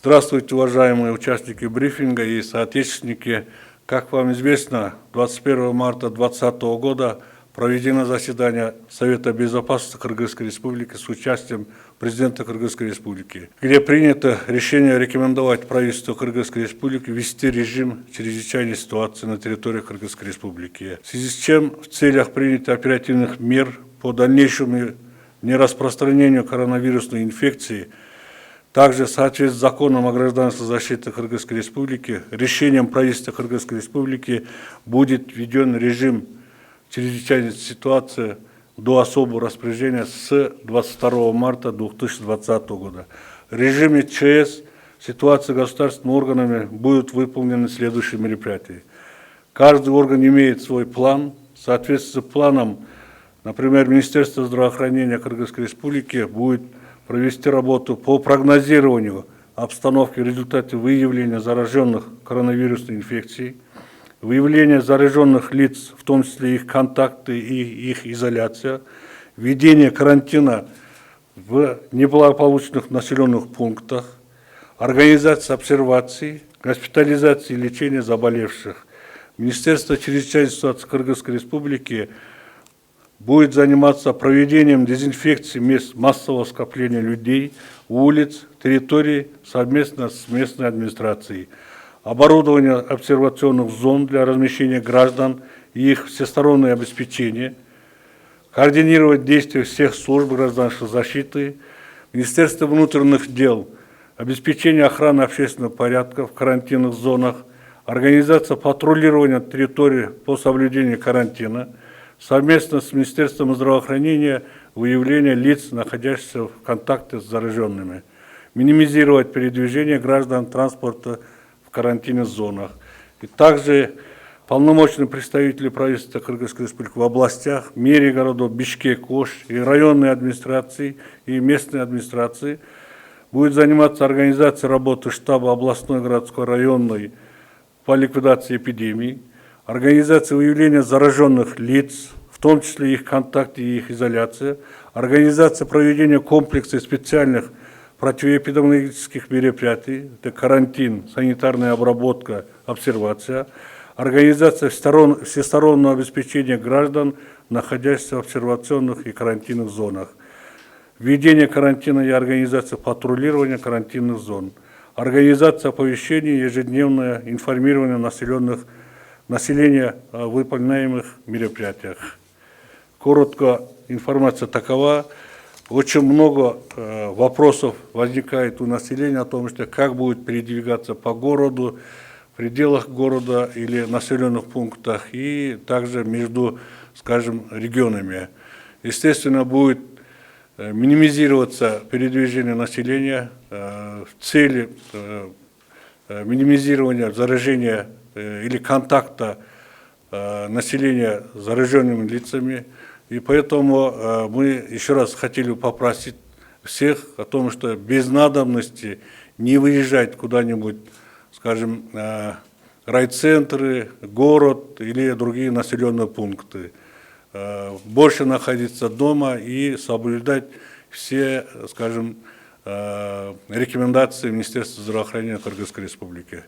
Здравствуйте, уважаемые участники брифинга и соотечественники. Как вам известно, 21 марта 2020 года проведено заседание Совета Безопасности Кыргызской Республики с участием президента Кыргызской Республики, где принято решение рекомендовать правительству Кыргызской Республики ввести режим чрезвычайной ситуации на территории Кыргызской Республики, в связи с чем в целях принятия оперативных мер по дальнейшему нераспространению коронавирусной инфекции, также в соответствии с законом о гражданской защите Кыргызской Республики, решением правительства Кыргызской Республики будет введен режим чрезвычайной ситуации до особого распоряжения с 22 марта 2020 года. В режиме ЧС ситуация государственными органами будут выполнены следующие мероприятия. Каждый орган имеет свой план. В соответствии с планом, например, Министерство здравоохранения Кыргызской Республики будет провести работу по прогнозированию обстановки в результате выявления зараженных коронавирусной инфекцией, выявления зараженных лиц, в том числе их контакты и их изоляция, введение карантина в неблагополучных населенных пунктах, организация обсерваций, госпитализации и лечения заболевших. Министерство чрезвычайной ситуации Кыргызской Республики будет заниматься проведением дезинфекции мест массового скопления людей, улиц, территорий совместно с местной администрацией, оборудование обсервационных зон для размещения граждан и их всестороннее обеспечение, координировать действия всех служб гражданской защиты, Министерства внутренних дел, обеспечение охраны общественного порядка в карантинных зонах, организация патрулирования территории по соблюдению карантина, совместно с Министерством здравоохранения выявление лиц, находящихся в контакте с зараженными, минимизировать передвижение граждан транспорта в карантинных зонах. И также полномочные представители правительства Кыргызской Республики в областях, мере городов Бишкек, Ош и районной администрации и местной администрации будет заниматься организацией работы штаба областной, городской, районной по ликвидации эпидемии, организация выявления зараженных лиц, в том числе их контакты и их изоляция, организация проведения комплекса специальных противоэпидемиологических мероприятий, это карантин, санитарная обработка, обсервация, организация всестороннего обеспечения граждан, находящихся в обсервационных и карантинных зонах, введение карантина и организация патрулирования карантинных зон, организация оповещений и ежедневное информирование населения о выполняемых мероприятиях. Коротко, информация такова. Очень много вопросов возникает у населения о том, что как будет передвигаться по городу, в пределах города или населенных пунктах, и также между, скажем, регионами. Естественно, будет минимизироваться передвижение населения в цели минимизирования заражения или контакта населения с зараженными лицами. И поэтому мы еще раз хотели попросить всех о том, что без надобности не выезжать куда-нибудь, скажем, райцентры, город или другие населенные пункты. Больше находиться дома и соблюдать все, скажем, рекомендации Министерства здравоохранения Кыргызской Республики.